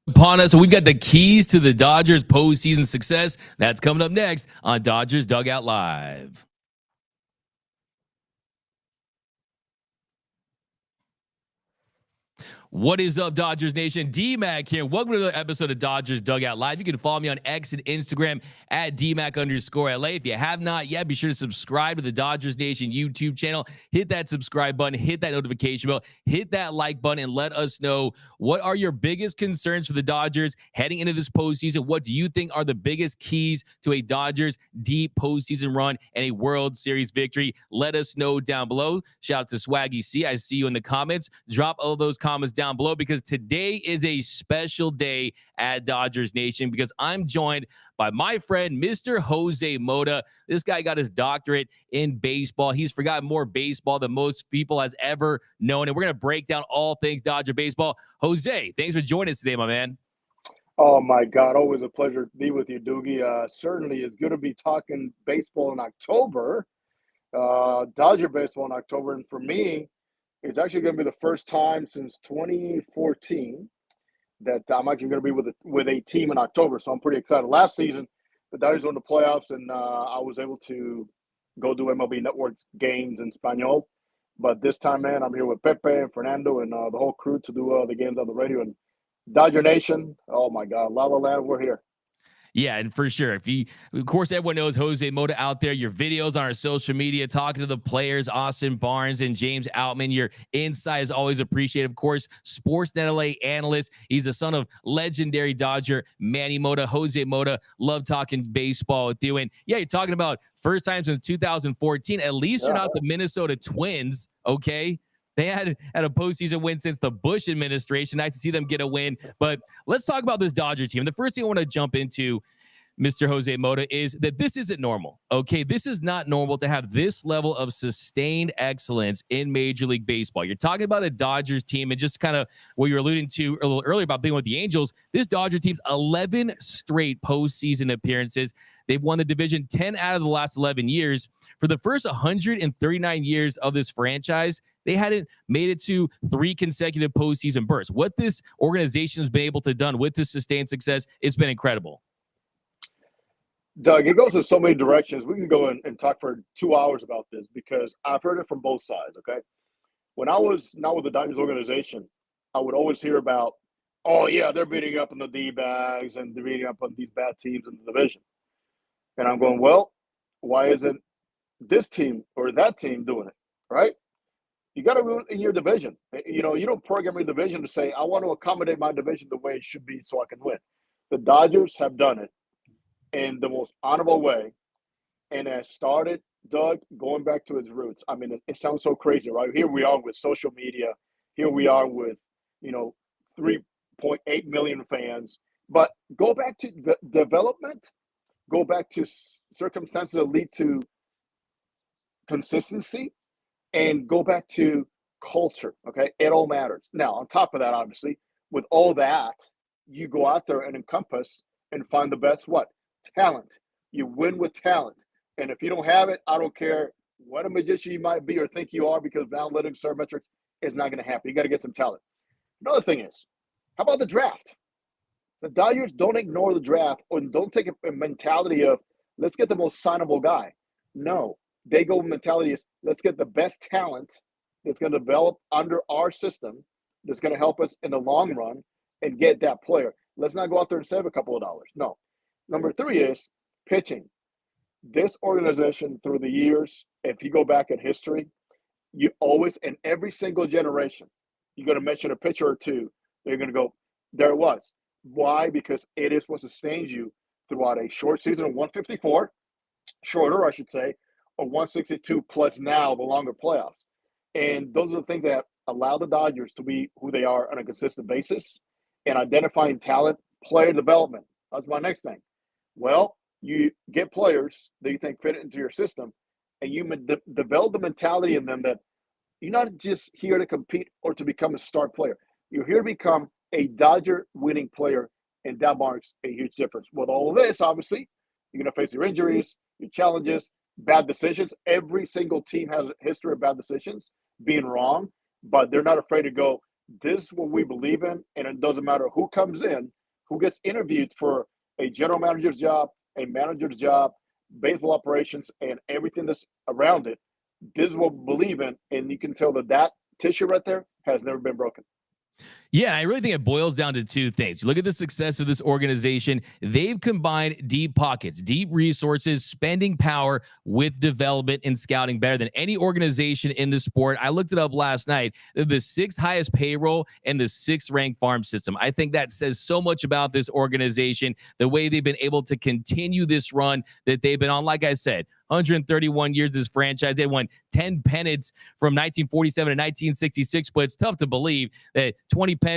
Upon us, so we've got the keys to the Dodgers postseason success. That's coming up next on Dodgers Dugout Live. What is up, Dodgers Nation? D-Mac here. Welcome to another episode of Dodgers Dugout Live. You can follow me on X and Instagram at DMac_LA. If you have not yet, be sure to subscribe to the Dodgers Nation YouTube channel. Hit that subscribe button, hit that notification bell, hit that like button, and let us know what are your biggest concerns for the Dodgers heading into this postseason. What do you think are the biggest keys to a Dodgers deep postseason run and a World Series victory? Let us know down below. Shout out to Swaggy C. I see you in the comments. Drop all those comments down below because today is a special day at Dodgers Nation because I'm joined by my friend, Mr. Jose Mota. This guy got his doctorate in baseball. He's forgotten more baseball than most people has ever known. And we're going to break down all things Dodger baseball. Jose, thanks for joining us today, my man. Oh, my God. Always a pleasure to be with you, Doogie. Certainly it's good to be talking baseball in October, Dodger baseball in October. And for me, it's actually going to be the first time since 2014 that I'm actually going to be with a team in October. So I'm pretty excited. Last season, the Dodgers won the playoffs, and I was able to go do MLB Network games in Espanol. But this time, man, I'm here with Pepe and Fernando and the whole crew to do the games on the radio. And Dodger Nation, oh, my God, La La Land, we're here. Yeah, and for sure. Of course, everyone knows Jose Mota out there. Your videos on our social media, talking to the players, Austin Barnes and James Outman. Your insight is always appreciated. Of course, Sportsnet LA analyst. He's the son of legendary Dodger Manny Mota, Jose Mota. Love talking baseball with you. And yeah, you're talking about first time since 2014. At least you're not the Minnesota Twins, okay? They had a postseason win since the Bush administration. Nice to see them get a win. But let's talk about this Dodger team. The first thing I want to jump into, Mr. Jose Mota, is that this isn't normal. Okay, this is not normal to have this level of sustained excellence in Major League Baseball. You're talking about a Dodgers team, and just kind of what you're alluding to a little earlier about being with the Angels. This Dodger team's 11 straight postseason appearances. They've won the division 10 out of the last 11 years. For the first 139 years of this franchise, they hadn't made it to 3 consecutive postseason bursts. What this organization has been able to do with this sustained success, it's been incredible. Doug, it goes in so many directions. We can go and talk for 2 hours about this because I've heard it from both sides, okay? When I was not with the Dodgers organization, I would always hear about, oh, yeah, they're beating up on the D-bags and they're beating up on these bad teams in the division. And I'm going, well, why isn't this team or that team doing it, right? You got to root in your division. You know, you don't program your division to say, I want to accommodate my division the way it should be so I can win. The Dodgers have done it in the most honorable way, and it started, Doug, going back to its roots. I mean, it sounds so crazy, right? Here we are with social media. Here we are with, 3.8 million fans. But go back to the development, go back to circumstances that lead to consistency, and go back to culture, okay? It all matters. Now, on top of that, obviously, with all that, you go out there and encompass and find the best what? Talent. You win with talent. And if you don't have it, I don't care what a magician you might be or think you are, because analytics, metrics is not going to happen. You got to get some talent. Another thing is, how about the draft? The Dodgers don't ignore the draft or don't take a mentality of, let's get the most signable guy. No, they go mentality is, let's get the best talent that's going to develop under our system that's going to help us in the long run and get that player. Let's not go out there and save a couple of dollars. No. Number 3 is pitching. This organization through the years, if you go back in history, you always, in every single generation, you're going to mention a pitcher or two. They're going to go, there it was. Why? Because it is what sustains you throughout a short season of 154, shorter, I should say, or 162 plus now the longer playoffs. And those are the things that allow the Dodgers to be who they are on a consistent basis, and identifying talent, player development. That's my next thing. Well, you get players that you think fit into your system, and you develop the mentality in them that you're not just here to compete or to become a star player. You're here to become a Dodger winning player, and that marks a huge difference. With all of this, obviously, you're going to face your injuries, your challenges, bad decisions. Every single team has a history of bad decisions, being wrong, but they're not afraid to go, this is what we believe in, and it doesn't matter who comes in, who gets interviewed for a general manager's job, a manager's job, baseball operations, and everything that's around it. This is what we believe in, and you can tell that tissue right there has never been broken. Yeah, I really think it boils down to two things. You look at the success of this organization. They've combined deep pockets, deep resources, spending power with development and scouting better than any organization in the sport. I looked it up last night. They're the sixth highest payroll and the sixth ranked farm system. I think that says so much about this organization, the way they've been able to continue this run that they've been on. Like I said, 131 years this franchise. They won 10 pennants from 1947 to 1966, but it's tough to believe that 20 pennants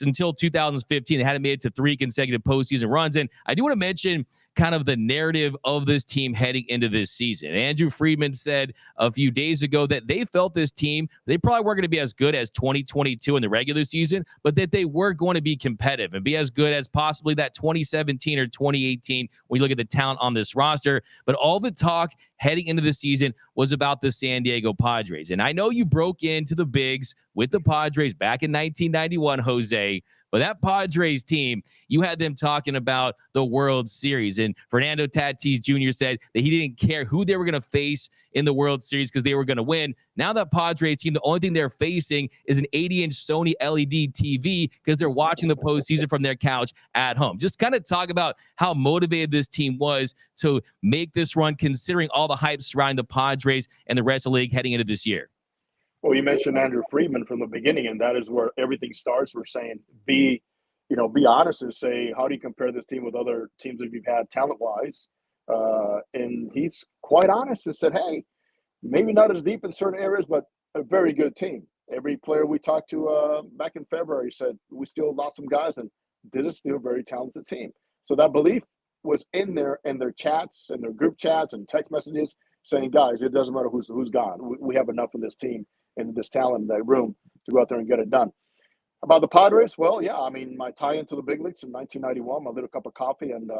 until 2015 they hadn't made it to 3 consecutive postseason runs. And I do want to mention kind of the narrative of this team heading into this season. Andrew Friedman said a few days ago that they felt this team, they probably weren't going to be as good as 2022 in the regular season, but that they were going to be competitive and be as good as possibly that 2017 or 2018 when you look at the talent on this roster. But all the talk heading into the season was about the San Diego Padres. And I know you broke into the bigs with the Padres back in 1991, Jose, but that Padres team, you had them talking about the World Series. And Fernando Tatis Jr. said that he didn't care who they were going to face in the World Series because they were going to win. Now that Padres team, the only thing they're facing is an 80-inch Sony LED TV because they're watching the postseason from their couch at home. Just kind of talk about how motivated this team was to make this run, considering all the hype surrounding the Padres and the rest of the league heading into this year. Well, you mentioned Andrew Friedman from the beginning, and that is where everything starts. We're saying be honest and say, how do you compare this team with other teams that you've had talent-wise? And he's quite honest and said, hey, maybe not as deep in certain areas, but a very good team. Every player we talked to back in February said we still lost some guys, and this is still a very talented team. So that belief was in their chats and their group chats and text messages saying, guys, it doesn't matter who's gone. We have enough in this team and this talent in that room to go out there and get it done. About the Padres, well, yeah, I mean, my tie into the big leagues in 1991, my little cup of coffee, and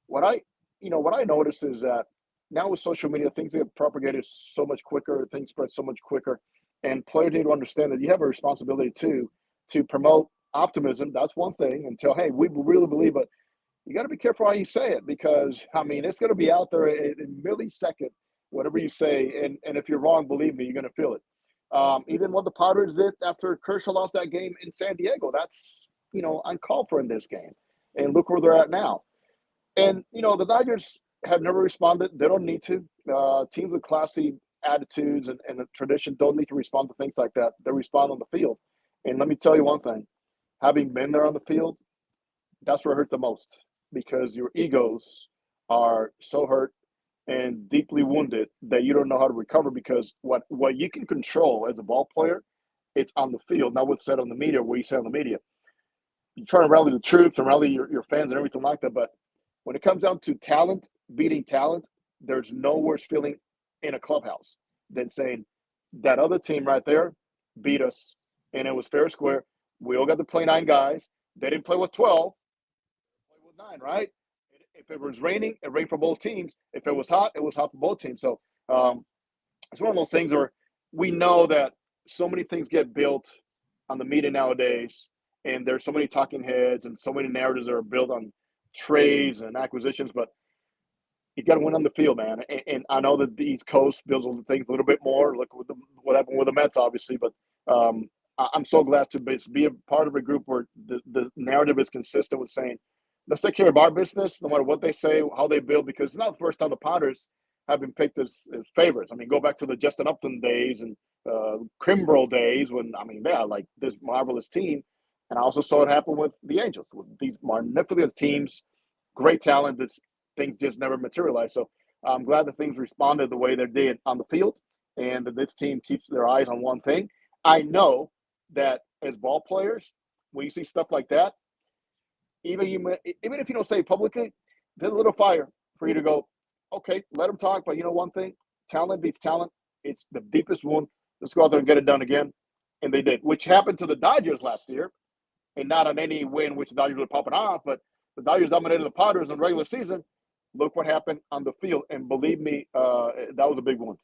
what I noticed is that now with social media, things get propagated so much quicker, things spread so much quicker, and players need to understand that you have a responsibility to promote optimism. That's one thing, and tell, hey, we really believe it. You got to be careful how you say it because, I mean, it's going to be out there in a millisecond, whatever you say, and if you're wrong, believe me, you're going to feel it. Even what the Padres did after Kershaw lost that game in San Diego, that's, uncalled for in this game. And look where they're at now. And, the Dodgers have never responded. They don't need to. Teams with classy attitudes and a tradition don't need to respond to things like that. They respond on the field. And let me tell you one thing. Having been there on the field, that's where it hurt the most because your egos are so hurt and deeply wounded that you don't know how to recover because what you can control as a ball player, it's on the field, not what's said on the media, what you say on the media. You try to rally the troops and rally your fans and everything like that, but when it comes down to talent, beating talent, there's no worse feeling in a clubhouse than saying that other team right there beat us and it was fair and square. We all got to play 9 guys. They didn't play with 12. They played with 9, right? If it was raining, it rained for both teams. If it was hot for both teams. So it's one of those things where we know that so many things get built on the media nowadays, and there's so many talking heads and so many narratives that are built on trades and acquisitions, but you got to win on the field, man. And I know that the East Coast builds on things a little bit more. Look what happened with the Mets, obviously, but I'm so glad to be a part of a group where the narrative is consistent with saying, let's take care of our business, no matter what they say, how they build, because it's not the first time the Padres have been picked as favorites. I mean, go back to the Justin Upton days and Kimbrel days when, I mean, they are like this marvelous team. And I also saw it happen with the Angels, with these magnificent teams, great talent, that things just never materialized. So I'm glad that things responded the way they did on the field and that this team keeps their eyes on one thing. I know that as ball players, when you see stuff like that, even if you don't say it publicly, there's a little fire for you to go, okay, let them talk. But you know one thing, talent beats talent. It's the deepest wound. Let's go out there and get it done again. And they did, which happened to the Dodgers last year. And not on any win which the Dodgers were popping off, but the Dodgers dominated the Padres in the regular season. Look what happened on the field. And believe me, that was a big one.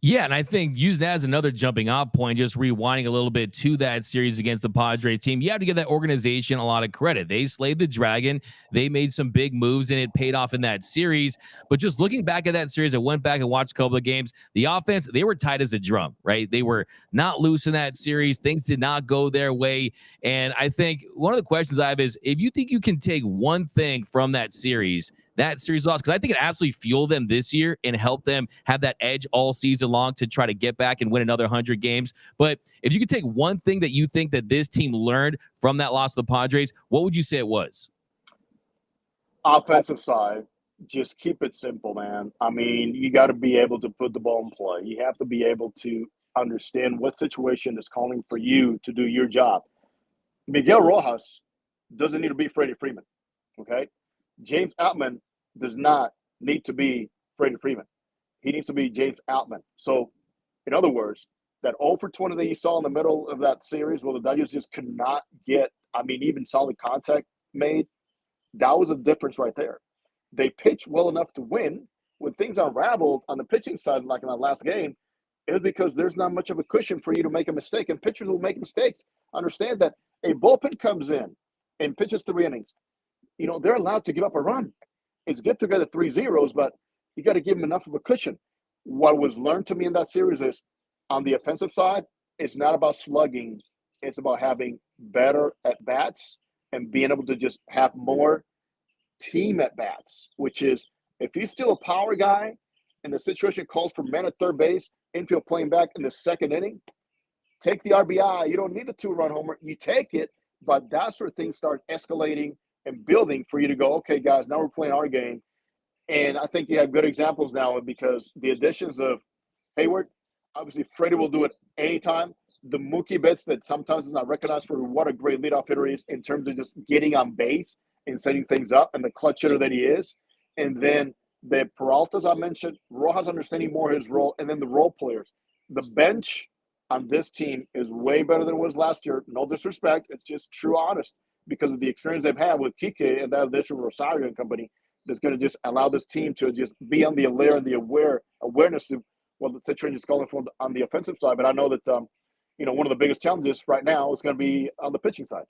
Yeah, and I think using that as another jumping off point, just rewinding a little bit to that series against the Padres team, you have to give that organization a lot of credit. They slayed the dragon. They made some big moves, and it paid off in that series. But just looking back at that series, I went back and watched a couple of games. The offense, they were tight as a drum, right? They were not loose in that series. Things did not go their way. And I think one of the questions I have is, if you think you can take one thing from that series loss, because I think it absolutely fueled them this year and helped them have that edge all season long to try to get back and win another 100 games. But if you could take one thing that you think that this team learned from that loss to the Padres, what would you say it was? Offensive side, just keep it simple, man. I mean, you got to be able to put the ball in play. You have to be able to understand what situation is calling for you to do your job. Miguel Rojas doesn't need to be Freddie Freeman, okay? James Outman does not need to be Freddie Freeman. He needs to be James Outman. So, in other words, that 0 for 20 that you saw in the middle of that series where the Dodgers just could not get, I mean, even solid contact made, that was a difference right there. They pitched well enough to win. When things unraveled on the pitching side, like in that last game, it was because there's not much of a cushion for you to make a mistake, and pitchers will make mistakes. Understand that a bullpen comes in and pitches 3 innings. You know, they're allowed to give up a run. It's good to get the 3 zeros, but you got to give them enough of a cushion. What was learned to me in that series is on the offensive side, it's not about slugging. It's about having better at-bats and being able to just have more team at-bats, which is if he's still a power guy and the situation calls for men at third base, infield playing back in the second inning, take the RBI. You don't need the 2-run homer. You take it, but that's where things start escalating and building for you to go, okay, guys, now we're playing our game. And I think you have good examples now because the additions of Hayward, obviously Freddie will do it anytime. The Mookie Betts that sometimes is not recognized for what a great leadoff hitter is in terms of just getting on base and setting things up and the clutch hitter that he is. And then the Peraltas I mentioned, Rojas understanding more his role, and then the role players. The bench on this team is way better than it was last year. No disrespect. It's just true honest because of the experience they've had with Kike and that addition of Rosario and company that's going to just allow this team to just be on the alert and the awareness of what the situation is calling for on the offensive side. But I know that, one of the biggest challenges right now is going to be on the pitching side.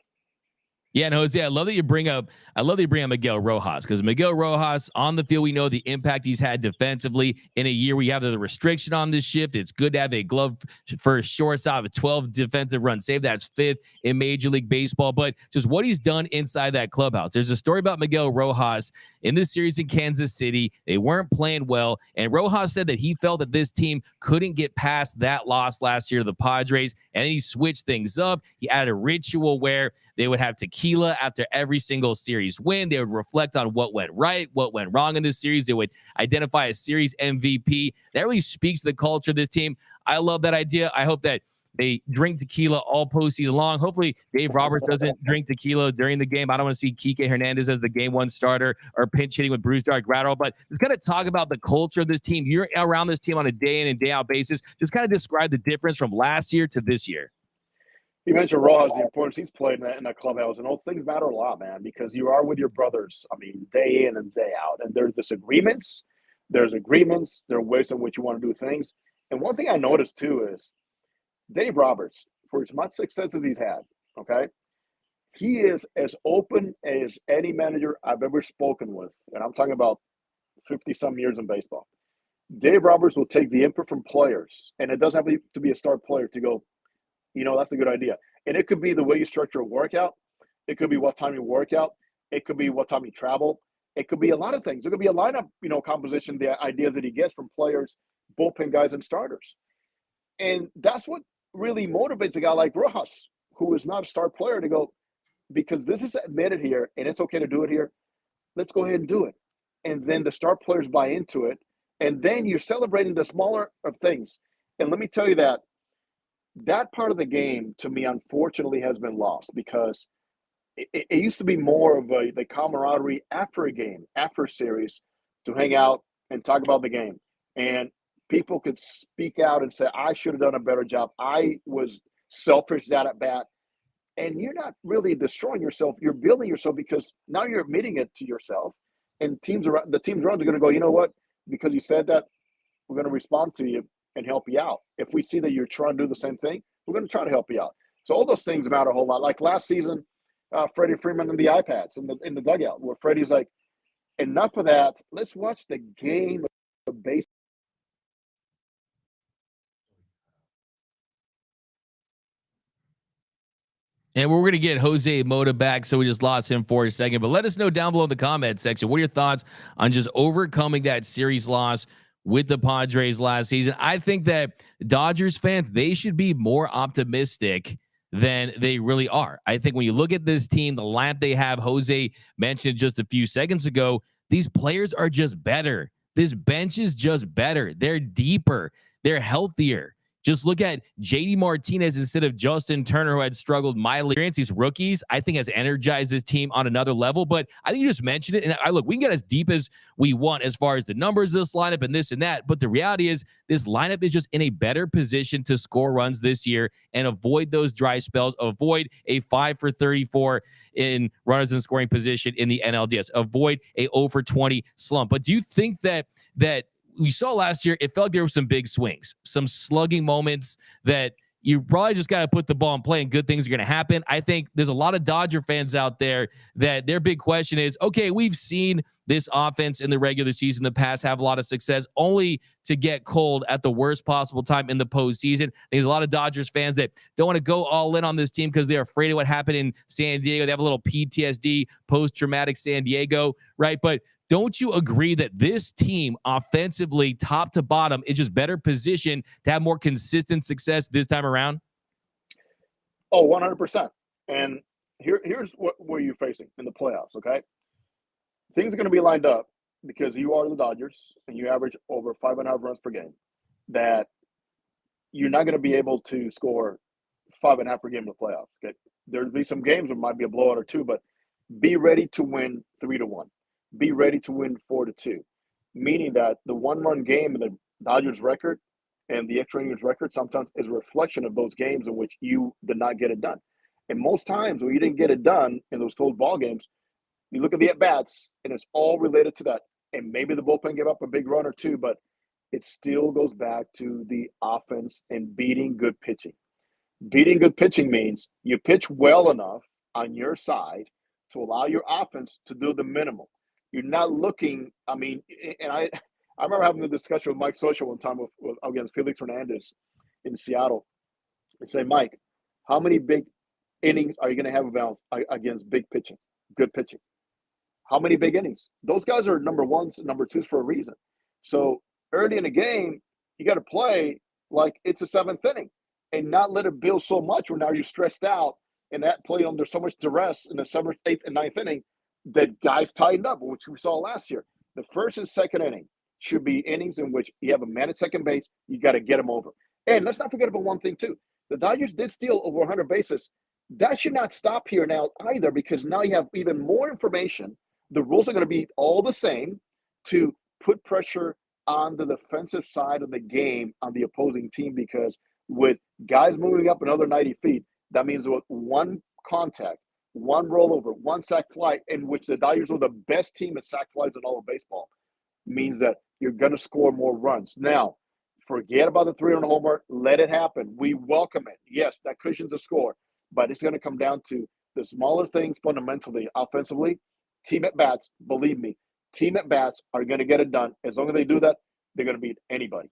Yeah, and Jose, I love that you bring up Miguel Rojas, because Miguel Rojas on the field, we know the impact he's had defensively in a year where you have the restriction on this shift. It's good to have a glove for a shortstop, a 12 defensive run save. That's 5th in Major League Baseball. But just what he's done inside that clubhouse. There's a story about Miguel Rojas in this series in Kansas City. They weren't playing well, and Rojas said that he felt that this team couldn't get past that loss last year to the Padres, and then he switched things up. He added a ritual where they would have tequila after every single series win. They would reflect on what went right, what went wrong in this series. They would identify a series MVP. That really speaks to the culture of this team. I love that idea. I hope that they drink tequila all postseason long. Hopefully, Dave Roberts doesn't drink tequila during the game. I don't want to see Kike Hernandez as the game 1 starter or pinch hitting with Bruce Dark Gratterall. But just kind of talk about the culture of this team. You're around this team on a day in and day out basis. Just kind of describe the difference from last year to this year. You mentioned Rojas, the importance he's played in that clubhouse, and all things matter a lot, man, because you are with your brothers, I mean, day in and day out. And there's disagreements, there are ways in which you want to do things. And one thing I noticed, too, is Dave Roberts, for as much success as he's had, okay, he is as open as any manager I've ever spoken with. And I'm talking about 50-some years in baseball. Dave Roberts will take the input from players, and it doesn't have to be a star player to go, that's a good idea. And it could be the way you structure a workout. It could be what time you work out. It could be what time you travel. It could be a lot of things. It could be a lineup, composition, the ideas that he gets from players, bullpen guys, and starters. And that's what really motivates a guy like Rojas, who is not a star player, to go, because this is admitted here and it's okay to do it here, let's go ahead and do it. And then the star players buy into it. And then you're celebrating the smaller of things. And let me tell you that part of the game, to me, unfortunately, has been lost because it used to be more of the camaraderie after a game, after a series, to hang out and talk about the game. And people could speak out and say, I should have done a better job. I was selfish that at bat. And you're not really destroying yourself. You're building yourself because now you're admitting it to yourself. And the teams around are going to go, you know what? Because you said that, we're going to respond to you. and help you out. If we see that you're trying to do the same thing, we're going to try to help you out. So all those things matter a whole lot. Like last season, Freddie Freeman and the iPads in the dugout, where Freddie's like, enough of that. Let's watch the game of baseball. And we're going to get Jose Mota back, so we just lost him for a second. But let us know down below in the comment section, what are your thoughts on just overcoming that series loss with the Padres last season? I think that Dodgers fans, they should be more optimistic than they really are. I think when you look at this team, the lineup they have, Jose mentioned just a few seconds ago, these players are just better. This bench is just better. They're deeper. They're healthier. Just look at JD Martinez instead of Justin Turner, who had struggled mightily. These rookies, I think, has energized this team on another level. But I think you just mentioned it. And look, we can get as deep as we want as far as the numbers of this lineup and this and that. But the reality is this lineup is just in a better position to score runs this year and avoid those dry spells, avoid a 5 for 34 in runners in scoring position in the NLDS, avoid a 0 for 20 slump. But do you think that we saw last year, it felt like there were some big swings, some slugging moments that you probably just got to put the ball in play and good things are going to happen? I think there's a lot of Dodger fans out there that their big question is, okay, we've seen this offense in the regular season in the past have a lot of success only to get cold at the worst possible time in the postseason. There's a lot of Dodgers fans that don't want to go all in on this team because they're afraid of what happened in San Diego. They have a little PTSD, post-traumatic San Diego, right? But don't you agree that this team offensively, top to bottom, is just better positioned to have more consistent success this time around? Oh, 100%. And here's where you're facing in the playoffs, okay? Things are going to be lined up because you are the Dodgers and you average over 5.5 runs per game, that you're not going to be able to score 5.5 per game in the playoffs. Okay? There'll be some games where it might be a blowout or two, but be ready to win 3-1. Be ready to win 4-2, meaning that the one-run game in the Dodgers record and the extra innings record sometimes is a reflection of those games in which you did not get it done. And most times when you didn't get it done in those close ball games, you look at the at-bats, and it's all related to that. And maybe the bullpen gave up a big run or two, but it still goes back to the offense and beating good pitching. Beating good pitching means you pitch well enough on your side to allow your offense to do the minimum. You're not looking, I mean, and I remember having a discussion with Mike Social one time against Felix Hernandez in Seattle and say, Mike, how many big innings are you going to have against big pitching, good pitching? How many big innings? Those guys are number ones, number twos for a reason. So early in the game, you got to play like it's the seventh inning and not let it build so much where now you're stressed out and that play under so much duress in the seventh, eighth, and ninth inning that guys tightened up, which we saw last year. The first and second inning should be innings in which you have a man at second base. You got to get them over. And let's not forget about one thing, too. The Dodgers did steal over 100 bases. That should not stop here now either, because now you have even more information. The rules are going to be all the same to put pressure on the defensive side of the game on the opposing team, because with guys moving up another 90 feet, that means with one contact, one rollover, one sac fly, in which the Dodgers were the best team at sac flies in all of baseball, means that you're going to score more runs. Now, forget about the 3-run homer. Let it happen. We welcome it. Yes, that cushions the score, but it's going to come down to the smaller things fundamentally, offensively. Team at bats, believe me, team at bats are going to get it done. As long as they do that, they're going to beat anybody.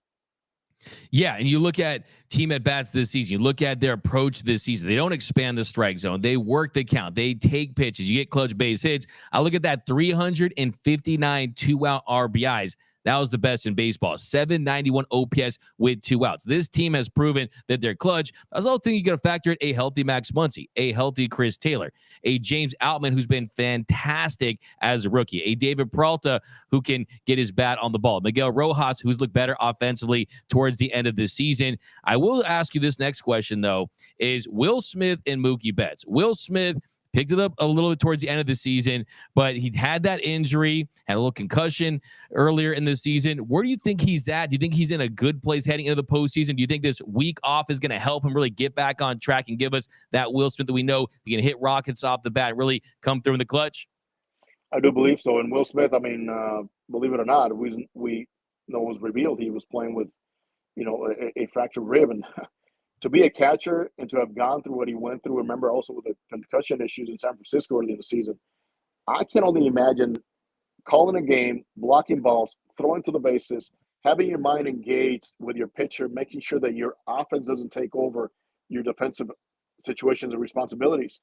Yeah, and you look at team at bats this season, you look at their approach this season. They don't expand the strike zone. They work the count. They take pitches. You get clutch base hits. I look at that 359 two-out RBIs. That was the best in baseball. 791 OPS with 2 outs. This team has proven that they're clutch. I was also thinking you got to factor in a healthy Max Muncy, a healthy Chris Taylor, a James Outman who's been fantastic as a rookie, a David Peralta who can get his bat on the ball, Miguel Rojas who's looked better offensively towards the end of the season. I will ask you this next question, though, is Will Smith and Mookie Betts. Will Smith picked it up a little bit towards the end of the season, but he had that injury, had a little concussion earlier in the season. Where do you think he's at? Do you think he's in a good place heading into the postseason? Do you think this week off is going to help him really get back on track and give us that Will Smith that we know he can hit rockets off the bat and really come through in the clutch? I do believe so. And Will Smith, I mean, believe it or not, we know it was revealed he was playing with a fractured rib. And to be a catcher and to have gone through what he went through, remember also with the concussion issues in San Francisco early in the season, I can only imagine calling a game, blocking balls, throwing to the bases, having your mind engaged with your pitcher, making sure that your offense doesn't take over your defensive situations and responsibilities.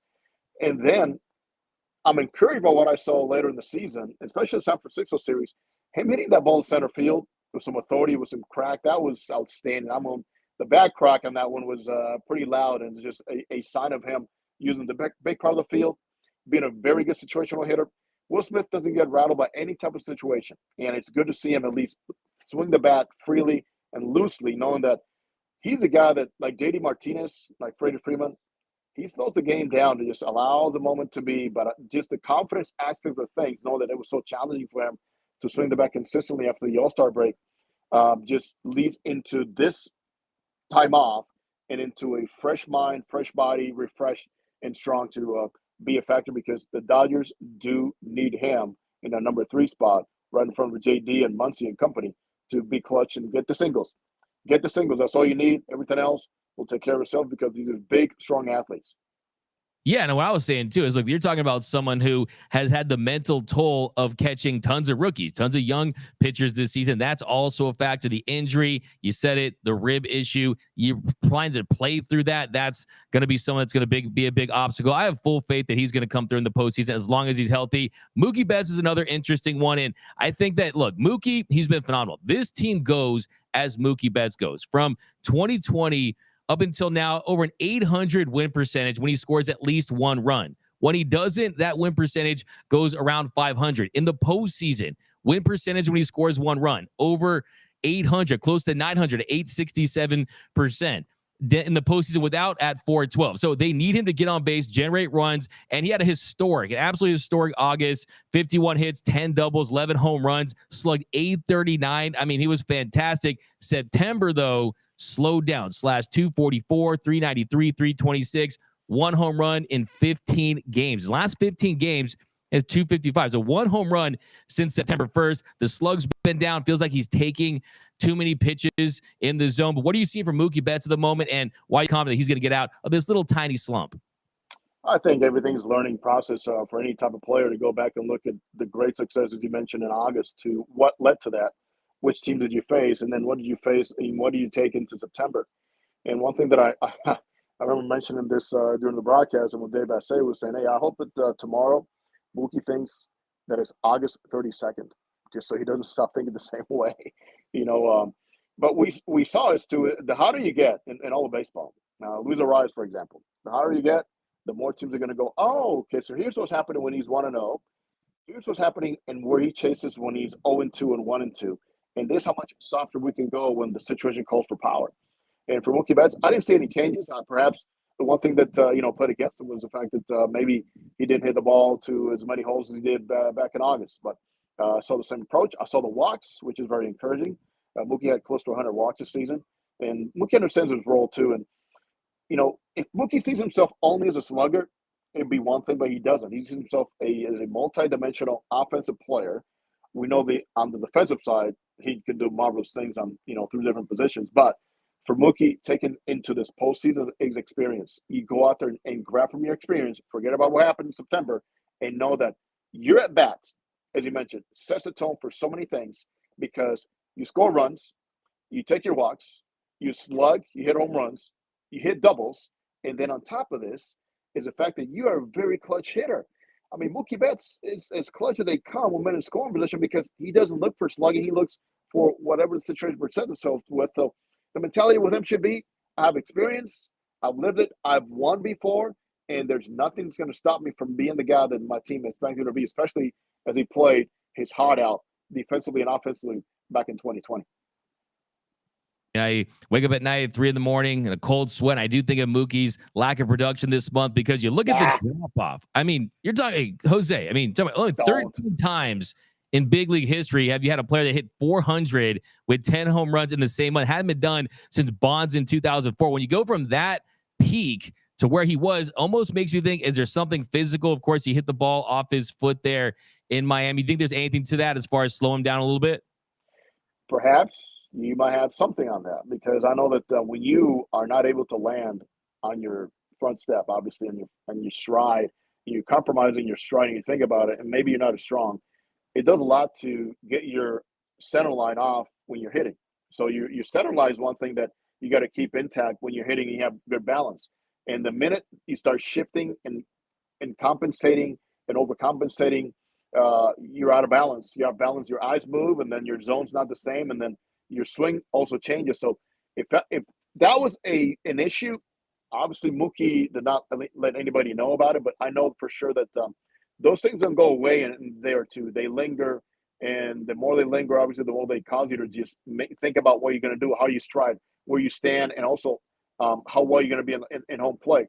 And then I'm encouraged by what I saw later in the season, especially the San Francisco series. Him hitting that ball in center field with some authority, with some crack, that was outstanding. The bad crack on that one was pretty loud and just a sign of him using the big part of the field, being a very good situational hitter. Will Smith doesn't get rattled by any type of situation, and it's good to see him at least swing the bat freely and loosely, knowing that he's a guy that, like JD Martinez, like Freddie Freeman, he slows the game down to just allow the moment to be, but just the confidence aspect of things, knowing that it was so challenging for him to swing the bat consistently after the All-Star break, just leads into this time off and into a fresh mind, fresh body, refreshed and strong to be a factor, because the Dodgers do need him in that number 3 spot right in front of JD and Muncy and company to be clutch and get the singles. Get the singles. That's all you need. Everything else will take care of itself, because these are big, strong athletes. Yeah, and what I was saying too is, look, you're talking about someone who has had the mental toll of catching tons of rookies, tons of young pitchers this season. That's also a factor. The injury, you said it, the rib issue. You're trying to play through that. That's going to be someone that's going to be a big obstacle. I have full faith that he's going to come through in the postseason as long as he's healthy. Mookie Betts is another interesting one, and I think that, look, Mookie, he's been phenomenal. This team goes as Mookie Betts goes. From 2020 up until now, over an 800 win percentage when he scores at least one run. When he doesn't, that win percentage goes around 500. In the postseason, win percentage when he scores one run, over 800, close to 900, 867%. In the postseason without at 412. So they need him to get on base, generate runs, and he had an absolutely historic August, 51 hits, 10 doubles, 11 home runs, slugged 839. I mean, he was fantastic. September, though, slowed down, /244, 393, 326, one home run in 15 games. His last 15 games is 255. So one home run since September 1st. The slug's been down. Feels like he's taking too many pitches in the zone. But what are you seeing from Mookie Betts at the moment, and why are you confident he's going to get out of this little tiny slump? I think everything's a learning process for any type of player to go back and look at the great successes you mentioned in August to what led to that. Which team did you face, and then what did you face, and what do you take into September? And one thing that I remember mentioning this during the broadcast, and what Dave Bassett was saying, hey, I hope that tomorrow Mookie thinks that it's August 32nd, just so he doesn't stop thinking the same way, But we saw this too. The hotter you get in all of baseball, Luis Arias, for example, the hotter you get, the more teams are going to go, oh, okay, so here's what's happening when he's 1-0. Here's what's happening and where he chases when he's 0-2 and 1-2. And this is how much softer we can go when the situation calls for power. And for Mookie Betts, I didn't see any changes. Perhaps the one thing that played against him was the fact that maybe he didn't hit the ball to as many holes as he did back in August. But I saw the same approach. I saw the walks, which is very encouraging. Mookie had close to 100 walks this season. And Mookie understands his role too. And, if Mookie sees himself only as a slugger, it'd be one thing, but he doesn't. He sees himself as a multi-dimensional offensive player. We know on the defensive side, he can do marvelous things on, through different positions. But for Mookie, taken into this postseason is experience. You go out there and grab from your experience, forget about what happened in September, and know that you're at bat, as you mentioned, sets the tone for so many things, because you score runs, you take your walks, you slug, you hit home runs, you hit doubles, and then on top of this is the fact that you are a very clutch hitter. I mean, Mookie Betts is as clutch as they come when in scoring position, because he doesn't look for slugging. He looks for whatever the situation presents itself with. So the mentality with him should be, I have experience, I've lived it, I've won before, and there's nothing that's going to stop me from being the guy that my team expects him to be, especially as he played his heart out defensively and offensively back in 2020. I wake up at night at 3 a.m. in a cold sweat. I do think of Mookie's lack of production this month, because you look at the drop off. I mean, you're talking Jose. I mean, only 13 times in big league history have you had a player that hit 400 with 10 home runs in the same month. Hadn't been done since Bonds in 2004. When you go from that peak to where he was, almost makes me think, is there something physical? Of course, he hit the ball off his foot there in Miami. You think there's anything to that as far as slow him down a little bit? Perhaps. you might have something on that, because I know that when you are not able to land on your front step, obviously, and your stride, you're compromising your stride, and you think about it, and maybe you're not as strong. It does a lot to get your center line off when you're hitting. So your center line is one thing that you got to keep intact when you're hitting and you have good balance. And the minute you start shifting and compensating and overcompensating, you're out of balance. You're out of balance. Your eyes move, and then your zone's not the same, and then your swing also changes. So if that was an issue, obviously Mookie did not let anybody know about it, but I know for sure that those things don't go away in there too. They linger, and the more they linger, obviously, the more they cause you to just think about what you're going to do, how you stride, where you stand, and also how well you're going to be in home play.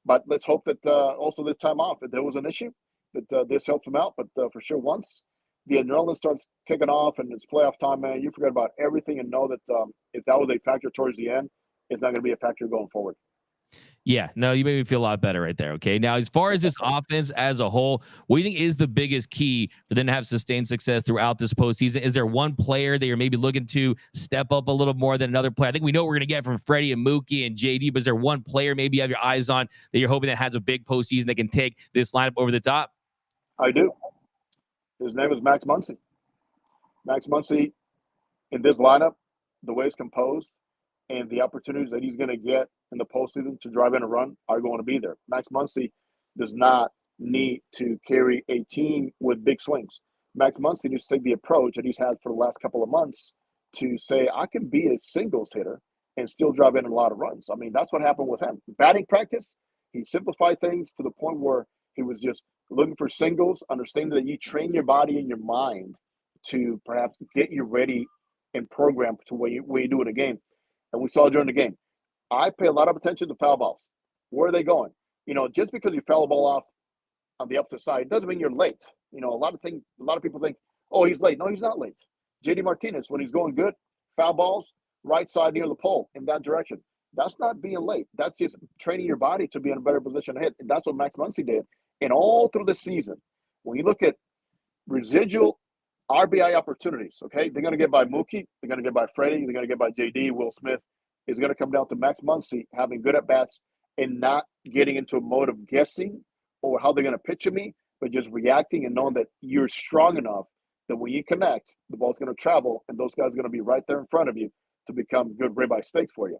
But let's hope that also this time off, if there was an issue, that this helps them out. But for sure, once the adrenaline starts kicking off and it's playoff time, man, you forget about everything and know that if that was a factor towards the end, it's not going to be a factor going forward. Yeah, no, you made me feel a lot better right there. Okay. Now, as far as this offense as a whole, what do you think is the biggest key for them to have sustained success throughout this postseason? Is there one player that you're maybe looking to step up a little more than another player? I think we know what we're going to get from Freddie and Mookie and JD, but is there one player maybe you have your eyes on that you're hoping that has a big postseason that can take this lineup over the top? I do. His name is Max Muncy. Max Muncy, in this lineup, the way it's composed and the opportunities that he's going to get in the postseason to drive in a run are going to be there. Max Muncy does not need to carry a team with big swings. Max Muncy needs to take the approach that he's had for the last couple of months to say, I can be a singles hitter and still drive in a lot of runs. I mean, that's what happened with him. Batting practice, he simplified things to the point where he was just looking for singles, understanding that you train your body and your mind to perhaps get you ready and programmed to when you do it in a game. And we saw during the game, I pay a lot of attention to foul balls. Where are they going? Just because you foul a ball off on the opposite side doesn't mean you're late. A lot of people think, oh, he's late. No, he's not late. JD Martinez, when he's going good, foul balls, right side near the pole in that direction. That's not being late. That's just training your body to be in a better position to hit. And that's what Max Muncy did. And all through the season, when you look at residual RBI opportunities, okay, they're going to get by Mookie, they're going to get by Freddie, they're going to get by JD, Will Smith. Is going to come down to Max Muncy having good at-bats and not getting into a mode of guessing or how they're going to pitch to me, but just reacting and knowing that you're strong enough that when you connect, the ball's going to travel and those guys are going to be right there in front of you to become good ribeye steaks for you.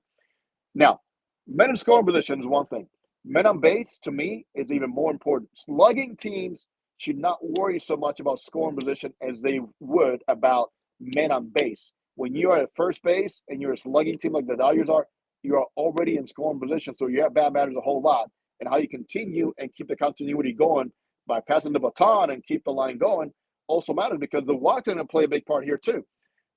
Now, men in scoring position is one thing. Men on base, to me, is even more important. Slugging teams should not worry so much about scoring position as they would about men on base. When you are at first base and you're a slugging team like the Dodgers are, you are already in scoring position. So your at-bat matters a whole lot. And how you continue and keep the continuity going by passing the baton and keep the line going also matters, because the walks are going to play a big part here too.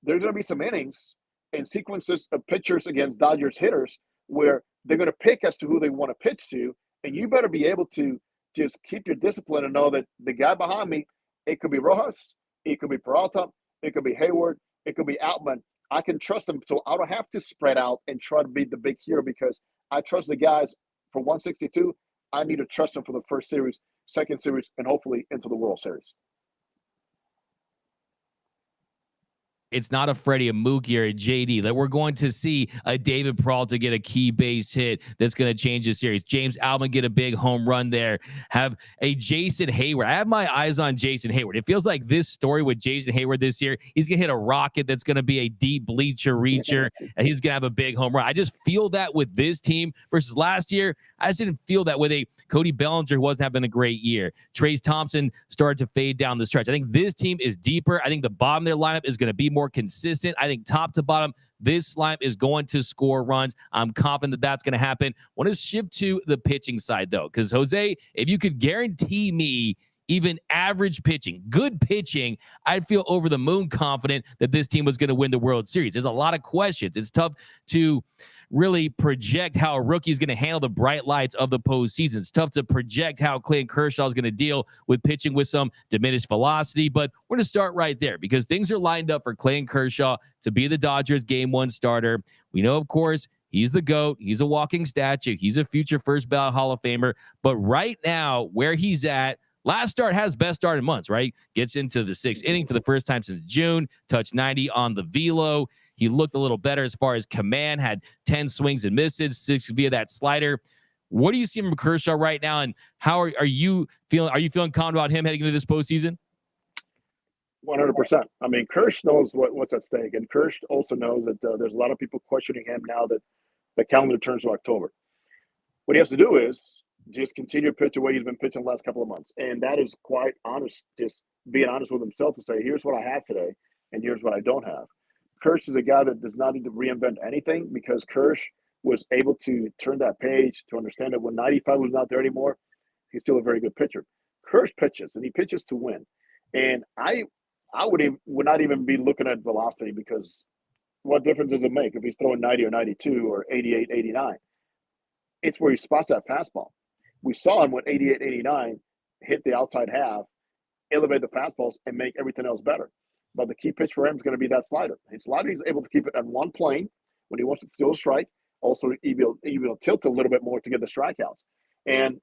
There's going to be some innings and sequences of pitchers against Dodgers hitters where they're going to pick as to who they want to pitch to. And you better be able to just keep your discipline and know that the guy behind me, it could be Rojas, it could be Peralta, it could be Hayward, it could be Outman. I can trust them, so I don't have to spread out and try to be the big hero, because I trust the guys for 162. I need to trust them for the first series, second series, and hopefully into the World Series. It's not a Freddie, a Mookie, or a JD. That we're going to see a David Peralta get a key base hit that's going to change the series. James Outman get a big home run there. Have a Jason Hayward. I have my eyes on Jason Hayward. It feels like this story with Jason Hayward this year, he's going to hit a rocket that's going to be a deep bleacher reacher, and he's going to have a big home run. I just feel that with this team versus last year. I just didn't feel that with a Cody Bellinger who wasn't having a great year. Trace Thompson started to fade down the stretch. I think this team is deeper. I think the bottom of their lineup is going to be more consistent. I think top to bottom, this lineup is going to score runs. I'm confident that that's going to happen. I want to shift to the pitching side, though, because Jose, if you could guarantee me even average pitching, good pitching, I'd feel over the moon confident that this team was going to win the World Series. There's a lot of questions. It's tough to really project how a rookie is going to handle the bright lights of the postseason. It's tough to project how Clayton Kershaw is going to deal with pitching with some diminished velocity, but we're going to start right there because things are lined up for Clayton Kershaw to be the Dodgers' Game 1 starter. We know, of course, he's the GOAT. He's a walking statue. He's a future first ballot Hall of Famer. But right now, where he's at, last start has best start in months, right? Gets into the 6th inning for the first time since June, touched 90 on the velo. He looked a little better as far as command, had 10 swings and misses, 6 via that slider. What do you see from Kershaw right now, and how are you feeling? Are you feeling confident about him heading into this postseason? 100%. I mean, Kirsch knows what's at stake, and Kirsch also knows that there's a lot of people questioning him now that the calendar turns to October. What he has to do is just continue to pitch the way he's been pitching the last couple of months, and that is quite honest. Just being honest with himself to say, here's what I have today, and here's what I don't have. Kirsch is a guy that does not need to reinvent anything because Kirsch was able to turn that page to understand that when 95 was not there anymore, he's still a very good pitcher. Kirsch pitches, and he pitches to win. And I would not even be looking at velocity because what difference does it make if he's throwing 90 or 92 or 88, 89? It's where he spots that fastball. We saw him with 88, 89 hit the outside half, elevate the fastballs, and make everything else better. But the key pitch for him is going to be that slider. His slider, he's able to keep it on one plane when he wants to steal a strike. Also, he will tilt a little bit more to get the strikeouts. And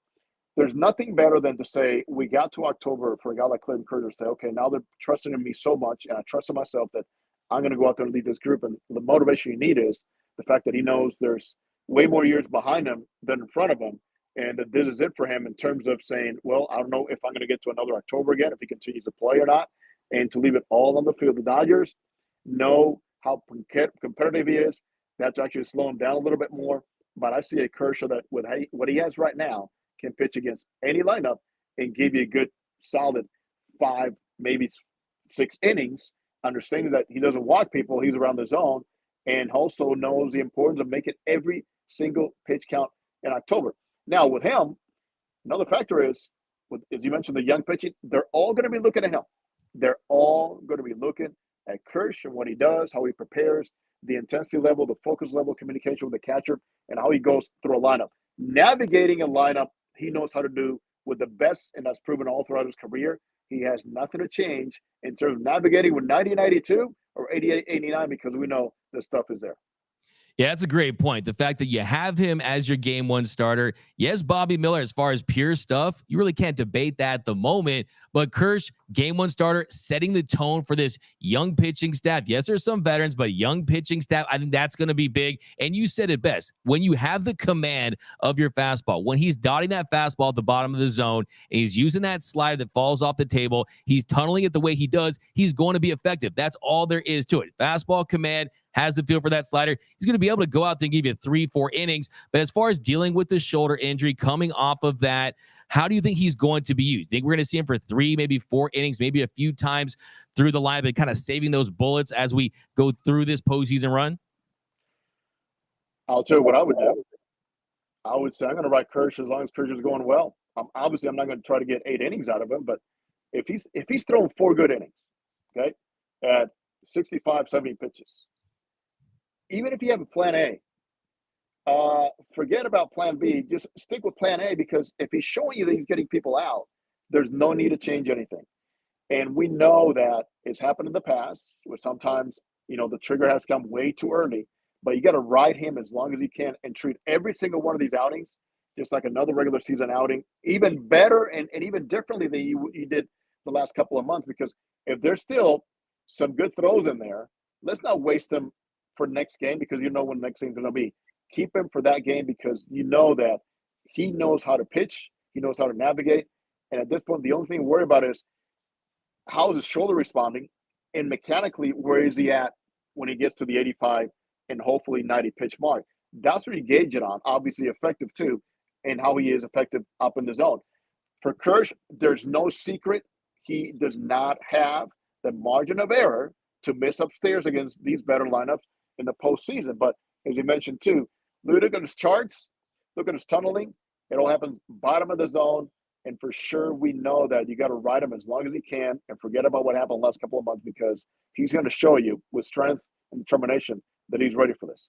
there's nothing better than to say, we got to October for a guy like Clayton Kershaw to say, okay, now they're trusting in me so much, and I trust in myself that I'm going to go out there and lead this group. And the motivation you need is the fact that he knows there's way more years behind him than in front of him, and that this is it for him in terms of saying, well, I don't know if I'm going to get to another October again, if he continues to play or not, and to leave it all on the field. The Dodgers know how competitive he is. That's actually slow him down a little bit more. But I see a Kershaw that with what he has right now can pitch against any lineup and give you a good, solid 5, maybe 6 innings, understanding that he doesn't walk people, he's around the zone, and also knows the importance of making every single pitch count in October. Now, with him, another factor is, as you mentioned, the young pitching, they're all going to be looking at him. They're all going to be looking at Kirsch and what he does, how he prepares, the intensity level, the focus level, communication with the catcher, and how he goes through a lineup. Navigating a lineup, he knows how to do with the best, and that's proven all throughout his career. He has nothing to change in terms of navigating with 90, 92 or 88, 89 because we know this stuff is there. Yeah, that's a great point. The fact that you have him as your game one starter. Yes, Bobby Miller, as far as pure stuff, you really can't debate that at the moment. But Kersh, game one starter, setting the tone for this young pitching staff. Yes, there's some veterans, but young pitching staff, I think that's going to be big. And you said it best. When you have the command of your fastball, when he's dotting that fastball at the bottom of the zone, and he's using that slider that falls off the table, he's tunneling it the way he does, he's going to be effective. That's all there is to it. Fastball command, has the feel for that slider. He's going to be able to go out there and give you 3-4 innings. But as far as dealing with the shoulder injury, coming off of that, how do you think he's going to be used? Think we're going to see him for 3, maybe 4 innings, maybe a few times through the lineup and kind of saving those bullets as we go through this postseason run? I'll tell you what I would do. I would say I'm going to write Kershaw as long as Kershaw's going well. Obviously, I'm not going to try to get 8 innings out of him, but if he's throwing 4 good innings, okay, at 65, 70 pitches, even if you have a plan A, forget about plan B. Just stick with plan A because if he's showing you that he's getting people out, there's no need to change anything. And we know that it's happened in the past where sometimes, the trigger has come way too early, but you got to ride him as long as you can and treat every single one of these outings just like another regular season outing, even better and even differently than you did the last couple of months. Because if there's still some good throws in there, let's not waste them for next game because you know when the next game's going to be. Keep him for that game because you know that he knows how to pitch, he knows how to navigate, and at this point, the only thing to worry about is how is his shoulder responding, and mechanically, where is he at when he gets to the 85 and hopefully 90 pitch mark. That's what you gauge it on. Obviously, effective too, and how he is effective up in the zone. For Kersh, there's no secret. He does not have the margin of error to miss upstairs against these better lineups in the postseason. But as you mentioned too, look at his charts, look at his tunneling. It all happens bottom of the zone. And for sure, we know that you got to ride him as long as he can and forget about what happened the last couple of months because he's going to show you with strength and determination that he's ready for this.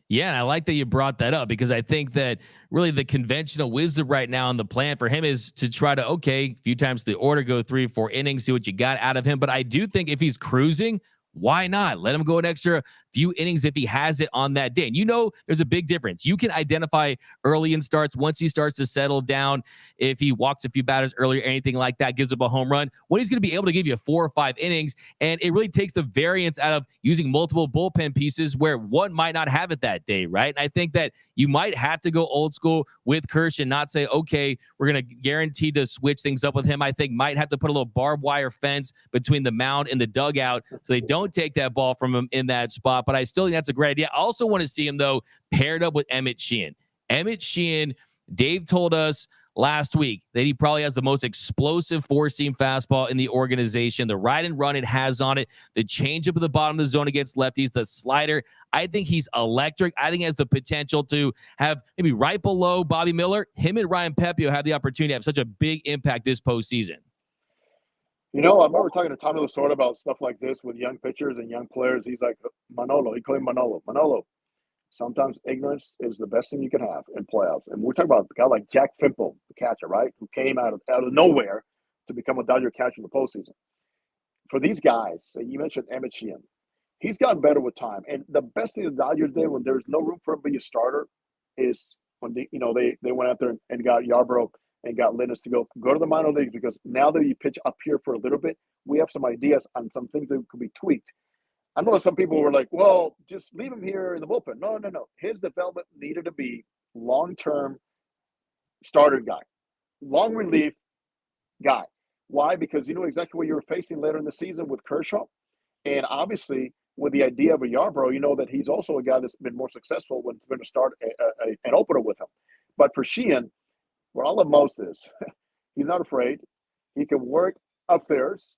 Yeah, and I like that you brought that up because I think that really the conventional wisdom right now and the plan for him is to try to, a few times the order, go 3-4 innings, see what you got out of him. But I do think if he's cruising, Why not? Let him go an extra few innings if he has it on that day. And you know, there's a big difference. You can identify early in starts once he starts to settle down. If he walks a few batters earlier, anything like that, gives up a home run, when he's going to be able to give you 4 or 5 innings. And it really takes the variance out of using multiple bullpen pieces where one might not have it that day, right? And I think that you might have to go old school with Kershaw and not say, okay, we're going to guarantee to switch things up with him. I think might have to put a little barbed wire fence between the mound and the dugout so they don't take that ball from him in that spot. But I still think that's a great idea. I also want to see him, though, paired up with Emmett Sheehan. Emmett Sheehan, Dave told us last week that he probably has the most explosive four-seam fastball in the organization. The ride and run it has on it, the changeup at the bottom of the zone against lefties, the slider. I think he's electric. I think he has the potential to have maybe right below Bobby Miller. Him and Ryan Pepio have the opportunity to have such a big impact this postseason. You know, I remember talking to Tommy Lasorda about stuff like this with young pitchers and young players. He's like, Manolo. He called him Manolo. Manolo, sometimes ignorance is the best thing you can have in playoffs. And we're talking about a guy like Jack Fimple, the catcher, right, who came out of nowhere to become a Dodger catcher in the postseason. For these guys, you mentioned Emmett Sheehan, he's gotten better with time. And the best thing the Dodgers did when there's no room for him to be a starter is when they went out there and got Yarbrough and got Linus to go to the minor leagues, because now that you pitch up here for a little bit, we have some ideas on some things that could be tweaked. I know some people were like, well, just leave him here in the bullpen. No. His development needed to be long-term starter guy, long relief guy. Why? Because you know exactly what you were facing later in the season with Kershaw. And obviously, with the idea of a Yarbrough, you know that he's also a guy that's been more successful when it's been to start an opener with him. But for Sheehan, what I love most is he's not afraid. He can work upstairs.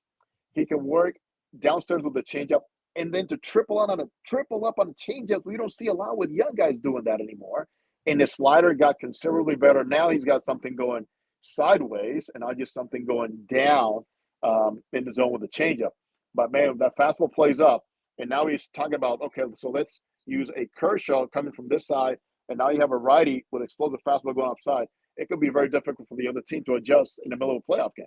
He can work downstairs with the changeup. And then to triple up on a changeup, we don't see a lot with young guys doing that anymore. And the slider got considerably better. Now he's got something going sideways and not just something going down in the zone with the changeup. But man, that fastball plays up, and now he's talking about, okay, so let's use a Kershaw coming from this side, and now you have a righty with explosive fastball going upside. It could be very difficult for the other team to adjust in the middle of a playoff game.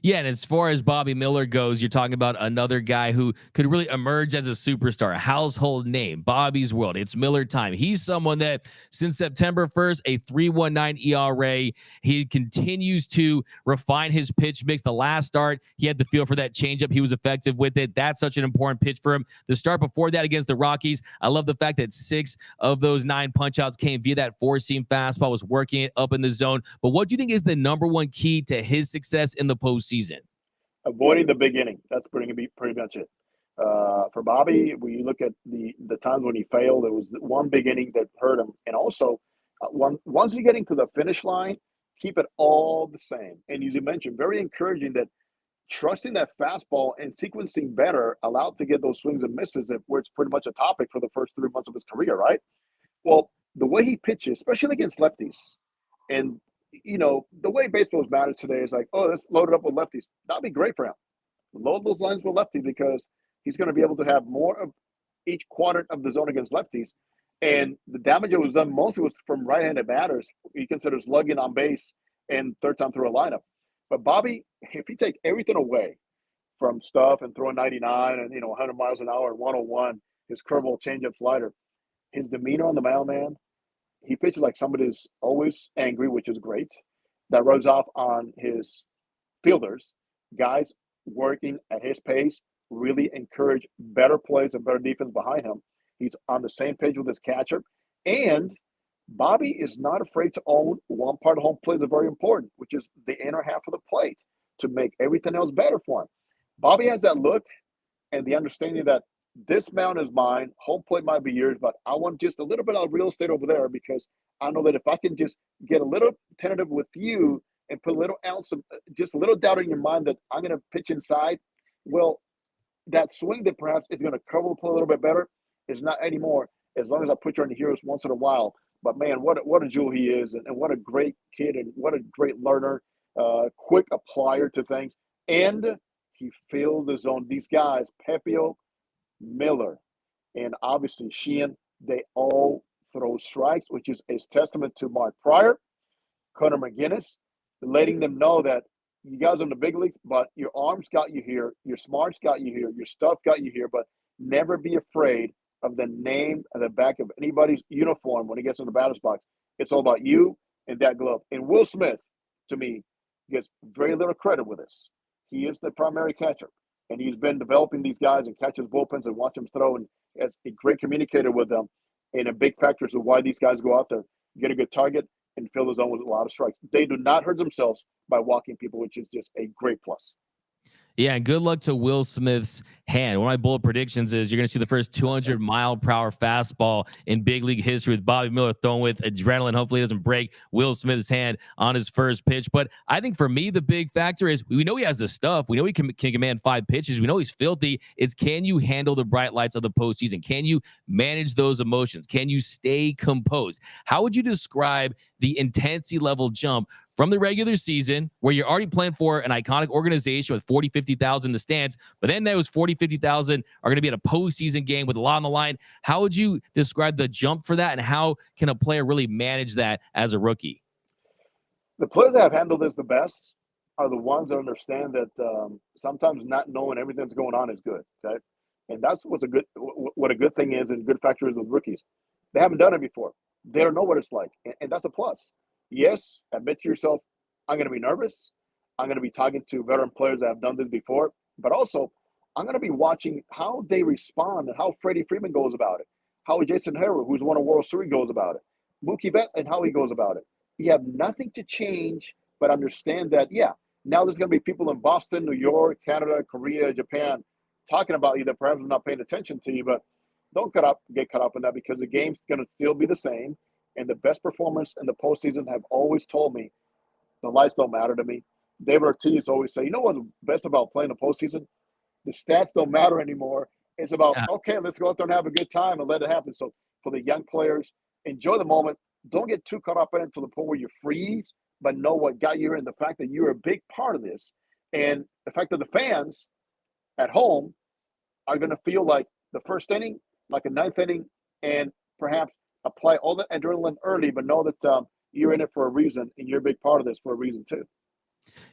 Yeah, and as far as Bobby Miller goes, you're talking about another guy who could really emerge as a superstar, a household name, Bobby's World. It's Miller time. He's someone that since September 1st, a 3.19 ERA, he continues to refine his pitch mix. The last start, he had the feel for that changeup. He was effective with it. That's such an important pitch for him. The start before that against the Rockies, I love the fact that 6 of those 9 punch-outs came via that four-seam fastball, was working it up in the zone. But what do you think is the number one key to his success in the postseason? Avoiding the big inning. That's pretty much it. For Bobby, when you look at the times when he failed, it was one big inning that hurt him. And also, once you're getting to the finish line, keep it all the same. And as you mentioned, very encouraging that trusting that fastball and sequencing better allowed to get those swings and misses where it's pretty much a topic for the first 3 months of his career, right? Well, the way he pitches, especially against lefties, and you know, the way baseball is managed today is like, oh, let's load it up with lefties. That'd be great for him. Load those lines with lefties because he's going to be able to have more of each quadrant of the zone against lefties. And the damage that was done mostly was from right-handed batters. He considers lugging on base and third time through a lineup. But Bobby, if you take everything away from stuff and throwing 99 and 100 miles an hour and 101, his curveball, changeup, slider, his demeanor on the mound, man, he pitches like somebody who's always angry, which is great. That rubs off on his fielders. Guys working at his pace really encourage better plays and better defense behind him. He's on the same page with his catcher. And Bobby is not afraid to own one part of home plate that's very important, which is the inner half of the plate to make everything else better for him. Bobby has that look and the understanding that this mound is mine. Home plate might be yours, but I want just a little bit of real estate over there because I know that if I can just get a little tentative with you and put a little ounce of just a little doubt in your mind that I'm going to pitch inside, well, that swing that perhaps is going to cover the play a little bit better is not anymore as long as I put you on the heroes once in a while. But, man, what a jewel he is and what a great kid and what a great learner, quick applier to things. And he filled the zone. These guys, Pepio, Miller, and obviously Sheehan, they all throw strikes, which is a testament to Mark Pryor, Connor McGinnis, letting them know that you guys are in the big leagues, but your arms got you here, your smarts got you here, your stuff got you here, but never be afraid of the name at the back of anybody's uniform when he gets in the batter's box. It's all about you and that glove. And Will Smith, to me, gets very little credit with this. He is the primary catcher, and he's been developing these guys and catches bullpens and watch them throw, and as a great communicator with them, and a big factor as to why these guys go out there, get a good target, and fill the zone with a lot of strikes. They do not hurt themselves by walking people, which is just a great plus. Yeah, and good luck to Will Smith's hand. One of my bold predictions is you're going to see the first 200-mile-per-hour fastball in big league history with Bobby Miller thrown with adrenaline. Hopefully, it doesn't break Will Smith's hand on his first pitch. But I think for me, the big factor is we know he has the stuff. We know he can command 5 pitches. We know he's filthy. It's can you handle the bright lights of the postseason? Can you manage those emotions? Can you stay composed? How would you describe the intensity level jump from the regular season, where you're already playing for an iconic organization with 40, 50,000 in the stands, but then those 40, 50,000 are going to be at a postseason game with a lot on the line? How would you describe the jump for that, and how can a player really manage that as a rookie? The players that have handled this the best are the ones that understand that sometimes not knowing everything that's going on is good. Okay, and that's what a good thing is, and good factor is with rookies. They haven't done it before. They don't know what it's like, and that's a plus. Yes, admit to yourself, I'm going to be nervous. I'm going to be talking to veteran players that have done this before, but also I'm going to be watching how they respond and how Freddie Freeman goes about it, how Jason Harrow, who's won a World Series, goes about it, Mookie Betts, and how he goes about it. You have nothing to change, but understand that, yeah, now there's going to be people in Boston, New York, Canada, Korea, Japan talking about you that perhaps are not paying attention to you, but don't get caught up in that, because the game's going to still be the same. And the best performers in the postseason have always told me the lights don't matter to me. David Ortiz always say, you know what's best about playing the postseason? The stats don't matter anymore. It's about, okay, let's go out there and have a good time and let it happen. So for the young players, enjoy the moment. Don't get too caught up in it to the point where you freeze, but know what got you here, and the fact that you're a big part of this. And the fact that the fans at home are going to feel like the first inning, like a ninth inning, and perhaps apply all the adrenaline early, but know that you're in it for a reason, and you're a big part of this for a reason too.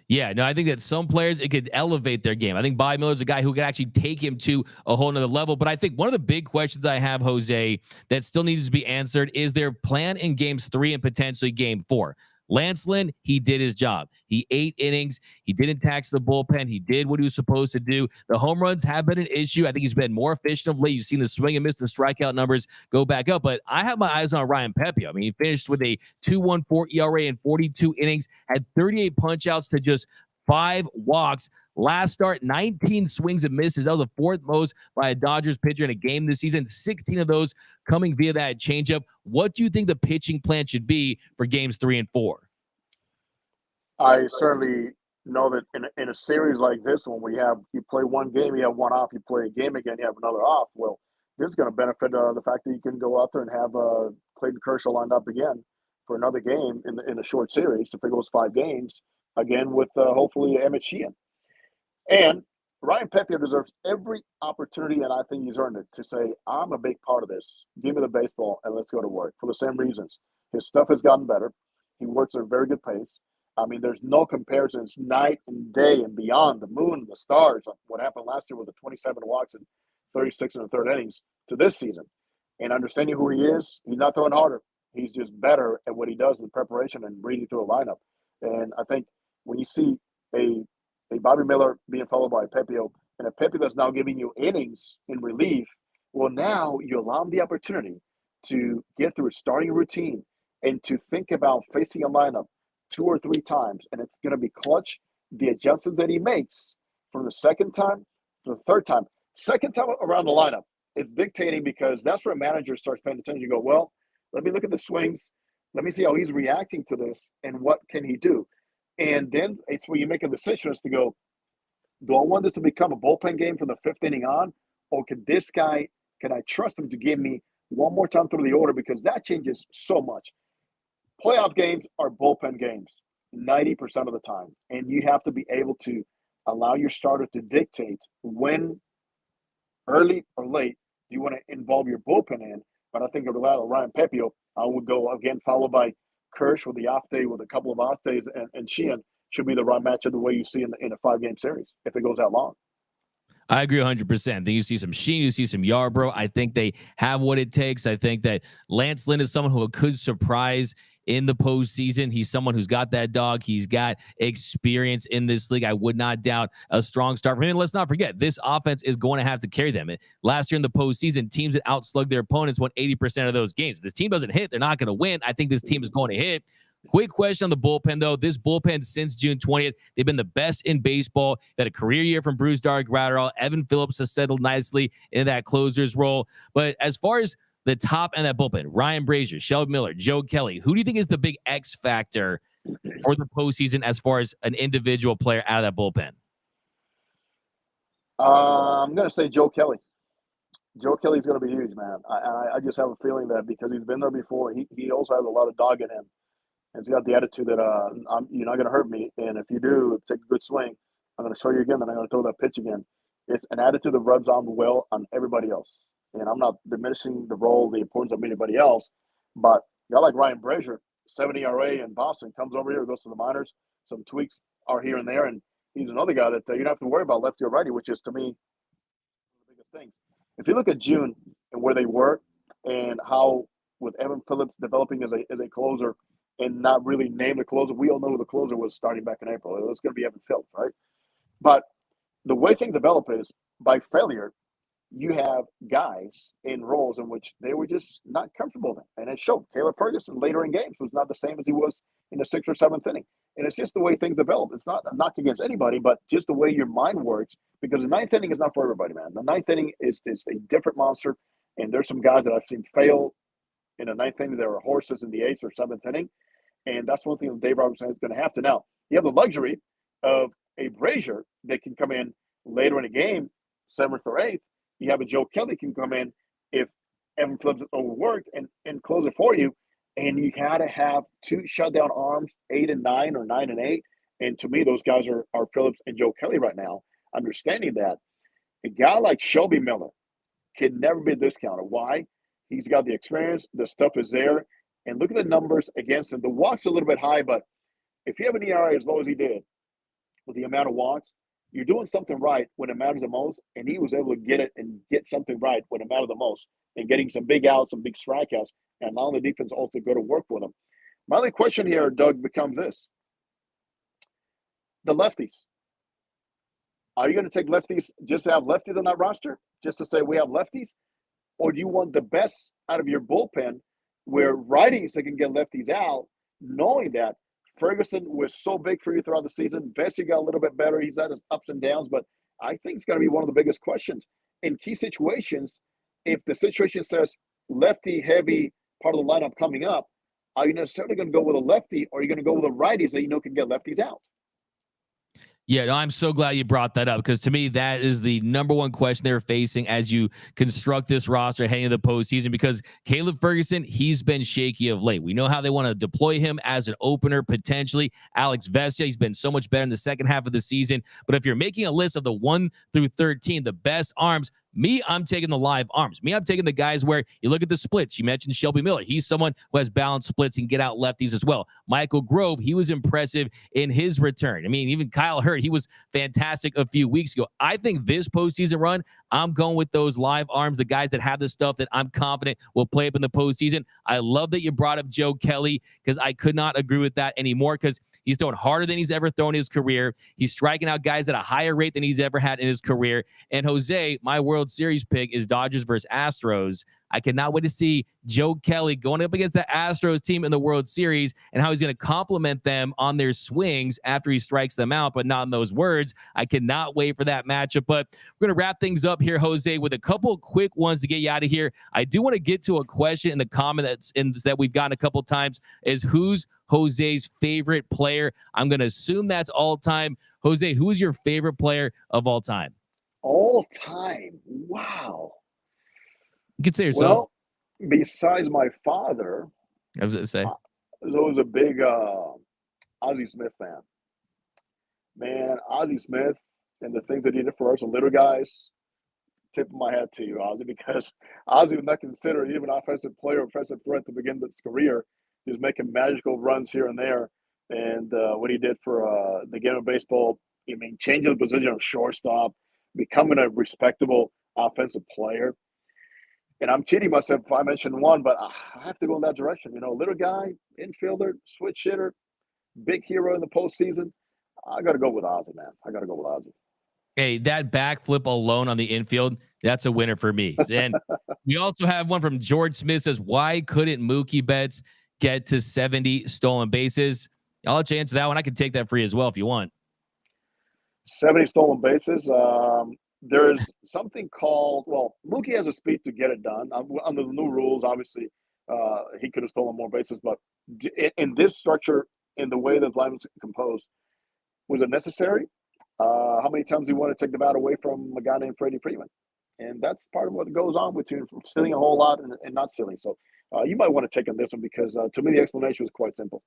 Yeah, no, I think that some players, it could elevate their game. I think Bobby Miller's a guy who could actually take him to a whole nother level. But I think one of the big questions I have, Jose, that still needs to be answered is their plan in games 3 and potentially game 4. Lance Lynn, he did his job. He 8 innings. He didn't tax the bullpen. He did what he was supposed to do. The home runs have been an issue. I think he's been more efficient of late. You've seen the swing and miss, the strikeout numbers go back up. But I have my eyes on Ryan Pepiot. I mean, he finished with a 2.14 ERA in 42 innings, had 38 punch-outs to just 5 walks. Last start, 19 swings and misses. That was the 4th most by a Dodgers pitcher in a game this season. 16 of those coming via that changeup. What do you think the pitching plan should be for games 3 and 4? I certainly know that in a series like this, when you play one game, you have one off, you play a game again, you have another off. Well, this is going to benefit the fact that you can go out there and have Clayton Kershaw lined up again for another game in a short series. If it goes 5 games, again with hopefully Emmett Sheehan. And Ryan Pepiot deserves every opportunity, and I think he's earned it, to say, I'm a big part of this. Give me the baseball, and let's go to work, for the same reasons. His stuff has gotten better. He works at a very good pace. I mean, there's no comparisons night and day and beyond, the moon and the stars, of what happened last year with the 27 walks and 36 in the 3rd innings to this season. And understanding who he is, he's not throwing harder. He's just better at what he does in preparation and reading through a lineup. And I think when you see a Bobby Miller being followed by Pepiot, and a Pepiot that's now giving you innings in relief, well, now you allow him the opportunity to get through a starting routine and to think about facing a lineup 2 or 3 times, and it's going to be clutch. The adjustments that he makes from the second time to the third time, second time around the lineup, it's dictating, because that's where a manager starts paying attention. You go, well, let me look at the swings. Let me see how he's reacting to this, and what can he do? And then it's when you make a decision as to go, do I want this to become a bullpen game from the 5th inning on? Or can I trust him to give me one more time through the order? Because that changes so much. Playoff games are bullpen games 90% of the time. And you have to be able to allow your starter to dictate when, early or late, do you want to involve your bullpen in. But I think it would allow Ryan Pepiot. I would go again, followed by Kirsch with the off day, with a couple of off days, and Sheehan. should be the right matchup the way you see in a 5-game series if it goes that long. I agree 100%. I think you see some Sheen, you see some Yarbrough. I think they have what it takes. I think that Lance Lynn is someone who could surprise in the postseason. He's someone who's got that dog. He's got experience in this league. I would not doubt a strong start from him. And let's not forget, this offense is going to have to carry them. Last year in the postseason, teams that outslugged their opponents won 80% of those games. If this team doesn't hit, they're not going to win. I think this team is going to hit. Quick question on the bullpen, though. This bullpen since June 20th, they've been the best in baseball. They had a career year from Bruce Dark-Gratterall. Evan Phillips has settled nicely into that closer's role. But as far as the top end of that bullpen, Ryan Brazier, Shelby Miller, Joe Kelly, who do you think is the big X factor for the postseason as far as an individual player out of that bullpen? I'm going to say Joe Kelly. Joe Kelly's going to be huge, man. I just have a feeling that because he's been there before, he also has a lot of dog in him. And he's got the attitude that you're not going to hurt me. And if you do, take a good swing. I'm going to show you again, then I'm going to throw that pitch again. It's an attitude that rubs on well on everybody else. And I'm not diminishing the role, the importance of anybody else. But a guy like Ryan Brazier, 70 ERA in Boston, comes over here, goes to the minors. Some tweaks are here and there. And he's another guy that you don't have to worry about lefty or righty, which is, to me, one of the biggest things. If you look at June and where they were and how with Evan Phillips developing as a closer, and not really name the closer. We all know who the closer was starting back in April. It was going to be Evan Phillips, right? But the way things develop is by failure, you have guys in roles in which they were just not comfortable in. And it showed. Caleb Ferguson later in games was not the same as he was in the 6th or 7th inning. And it's just the way things develop. It's not a knock against anybody, but just the way your mind works. Because the 9th inning is not for everybody, man. The 9th inning is a different monster. And there's some guys that I've seen fail in the 9th inning. There are horses in the 8th or 7th inning. And that's one thing that Dave Robertson is going to have to. Now, you have the luxury of a Brazier that can come in later in the game, 7th or 8th. You have a Joe Kelly can come in if Evan Phillips is overworked and close it for you. And you got to have 2 shutdown arms, 8 and 9 or 9 and 8. And to me, those guys are Phillips and Joe Kelly right now. Understanding that a guy like Shelby Miller can never be discounted. Why? He's got the experience. The stuff is there. And look at the numbers against him. The walks are a little bit high, but if you have an ERA as low as he did with the amount of walks, you're doing something right when it matters the most. And he was able to get it and get something right when it mattered the most and getting some big outs, some big strikeouts, and allowing the defense also go to work with him. My only question here, Doug, becomes this. The lefties. Are you going to take lefties just to have lefties on that roster? Just to say we have lefties? Or do you want the best out of your bullpen where righties that can get lefties out, knowing that Ferguson was so big for you throughout the season. Bessie got a little bit better. He's had his ups and downs, but I think it's going to be one of the biggest questions. In key situations, if the situation says lefty-heavy part of the lineup coming up, are you necessarily going to go with a lefty or are you going to go with a righties that you know can get lefties out? Yeah, no, I'm so glad you brought that up because to me, that is the number one question they're facing as you construct this roster heading into the postseason because Caleb Ferguson, he's been shaky of late. We know how they want to deploy him as an opener, potentially. Alex Vesia, he's been so much better in the second half of the season. But if you're making a list of the 1 through 13, the best arms, I'm taking the live arms. I'm taking the guys where you look at the splits. You mentioned Shelby Miller. He's someone who has balanced splits and get out lefties as well. Michael Grove, he was impressive in his return. I mean, even Kyle Hurt, he was fantastic a few weeks ago. I think this postseason run, I'm going with those live arms, the guys that have the stuff that I'm confident will play up in the postseason. I love that you brought up Joe Kelly because I could not agree with that anymore because he's throwing harder than he's ever thrown in his career. He's striking out guys at a higher rate than he's ever had in his career. And Jose, my World Series pick is Dodgers versus Astros. I cannot wait to see Joe Kelly going up against the Astros team in the World Series and how he's going to compliment them on their swings after he strikes them out, but not in those words. I cannot wait for that matchup. But we're going to wrap things up here, Jose, with a couple of quick ones to get you out of here. I do want to get to a question in the comment that we've gotten a couple times is who's Jose's favorite player? I'm going to assume that's all time. Jose, who is your favorite player of all time? All time. Wow. You could say yourself. Well, besides my father, I was going to say. I was a big Ozzie Smith fan. Man, Ozzie Smith and the things that he did for us, the little guys, tip of my hat to you, Ozzie, because Ozzie was not considered even an offensive player, offensive threat to begin his career. He was making magical runs here and there. and what he did for the game of baseball. I mean, changing the position of shortstop, becoming a respectable offensive player. And I'm cheating myself if I mention one, but I have to go in that direction. You know, little guy, infielder, switch hitter, big hero in the postseason. I got to go with Ozzy, man. I got to go with Ozzy. Hey, that backflip alone on the infield, that's a winner for me. And we also have one from George Smith says, why couldn't Mookie Betts get to 70 stolen bases? I'll let you answer that one. I can take that for you as well if you want. 70 stolen bases. There's something called, well, Mookie has a speed to get it done. Under the new rules, obviously, he could have stolen more bases, but in this structure, in the way that line was composed, was it necessary? How many times do you want to take the bat away from a guy named Freddie Freeman? And that's part of what goes on between stealing a whole lot and not stealing. So you might want to take on this one because to me, the explanation was quite simple.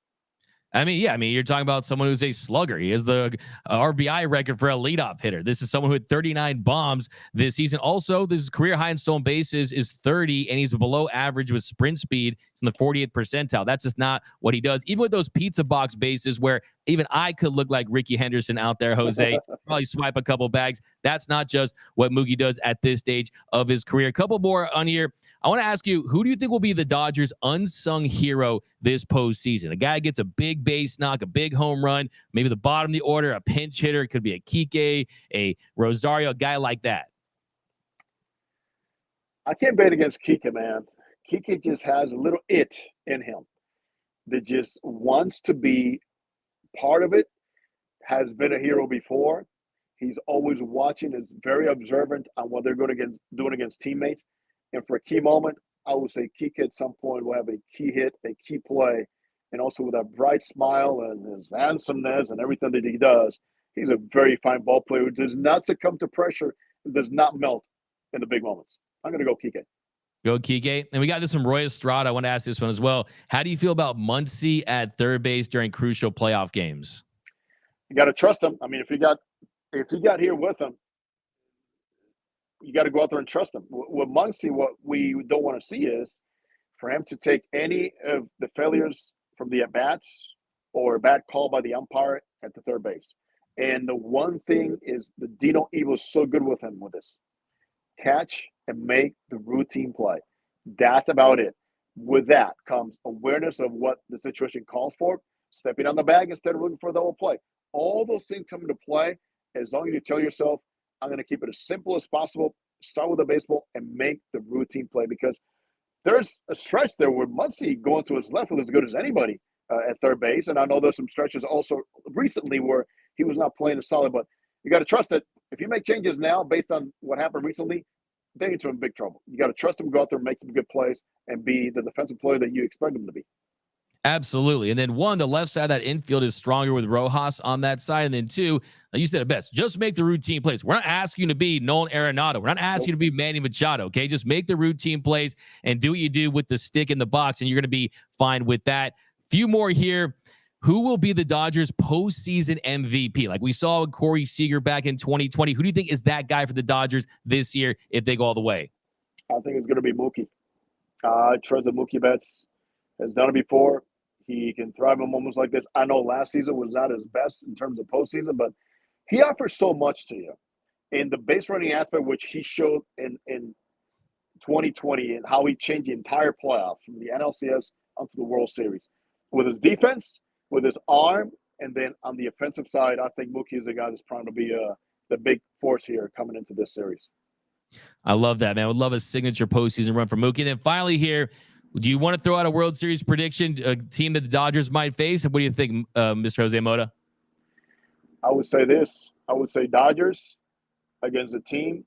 I mean, yeah, you're talking about someone who's a slugger. He has the RBI record for a leadoff hitter. This is someone who had 39 bombs this season. Also, this career high in stolen bases is 30, and he's below average with sprint speed. It's in the 40th percentile. That's just not what he does. Even with those pizza box bases where even I could look like Ricky Henderson out there, Jose, probably swipe a couple bags. That's not just what Mookie does at this stage of his career. A couple more on here. I want to ask you, who do you think will be the Dodgers' unsung hero this postseason? A guy gets a big base knock, a big home run, maybe the bottom of the order, a pinch hitter. It could be a Kike, a Rosario, a guy like that. I can't bet against Kike, man. Kike just has a little it in him that just wants to be part of it, has been a hero before. He's always watching, is very observant on what they're doing against teammates. And for a key moment, I would say Kike at some point will have a key hit, a key play, and also with that bright smile and his handsomeness and everything that he does, he's a very fine ball player who does not succumb to pressure and does not melt in the big moments. I'm going to go Kike. Go Kike. And we got this from Roy Estrada. I want to ask this one as well. How do you feel about Muncy at third base during crucial playoff games? You got to trust him. I mean, if you got here with him, you got to go out there and trust him. With Muncy, what we don't want to see is for him to take any of the failures from the at-bats or a bad call by the umpire at the third base. And the one thing is the Dino Evil's so good with him with this. Catch and make the routine play. That's about it. With that comes awareness of what the situation calls for, stepping on the bag instead of looking for the whole play. All those things come into play as long as you tell yourself, I'm going to keep it as simple as possible, start with the baseball, and make the routine play. Because there's a stretch there where Muncy going to his left was as good as anybody at third base. And I know there's some stretches also recently where he was not playing as solid. But you got to trust that if you make changes now based on what happened recently, they get in big trouble. You got to trust him, go out there, make some good plays, and be the defensive player that you expect him to be. Absolutely. And then one, the left side of that infield is stronger with Rojas on that side. And then two, like you said it best, just make the routine plays. We're not asking you to be Nolan Arenado. We're not asking you to be Manny Machado. Okay. Just make the routine plays and do what you do with the stick in the box, and you're going to be fine with that. Few more here. Who will be the Dodgers postseason MVP? Like we saw with Corey Seager back in 2020. Who do you think is that guy for the Dodgers this year if they go all the way? I think it's going to be Mookie. I trust that Mookie Betts has done it before. He can thrive in moments like this. I know last season was not his best in terms of postseason, but he offers so much to you. In the base running aspect, which he showed in 2020 and how he changed the entire playoffs from the NLCS onto the World Series. With his defense, with his arm, and then on the offensive side, I think Mookie is a guy that's primed to be the big force here coming into this series. I love that, man. I would love a signature postseason run for Mookie. And then finally here, do you want to throw out a World Series prediction, a team that the Dodgers might face? What do you think, Mr. Jose Mota? I would say this. I would say Dodgers against a team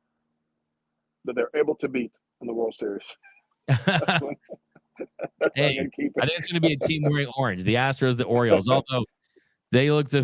that they're able to beat in the World Series. That's hey, I think it's going to be a team wearing orange. The Astros, the Orioles. Although they looked,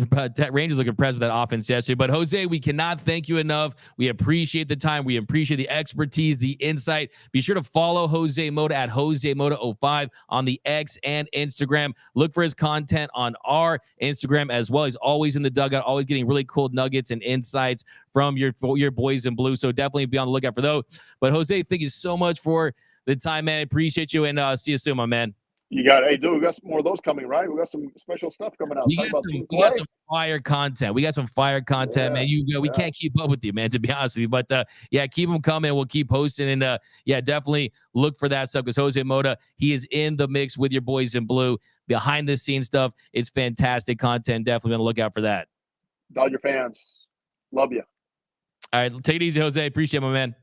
Rangers look impressed with that offense yesterday. But Jose, we cannot thank you enough. We appreciate the time. We appreciate the expertise, the insight. Be sure to follow Jose Mota at Jose Mota 05 on the X and Instagram. Look for his content on our Instagram as well. He's always in the dugout, always getting really cool nuggets and insights from your boys in blue. So definitely be on the lookout for those. But Jose, thank you so much for the time, man. I appreciate you, and see you soon, my man. You got, hey, dude, we got some more of those coming, right? We got some special stuff coming out. Talk about Team We got Clay. some fire content. We got some fire content, man. We can't keep up with you, man, to be honest with you. But yeah, keep them coming. We'll keep posting. And yeah, definitely look for that stuff because Jose Mota, he is in the mix with your boys in blue. Behind the scenes stuff. It's fantastic content. Definitely gonna look out for that. Dodger fans, love you. All right, take it easy, Jose. Appreciate it, my man.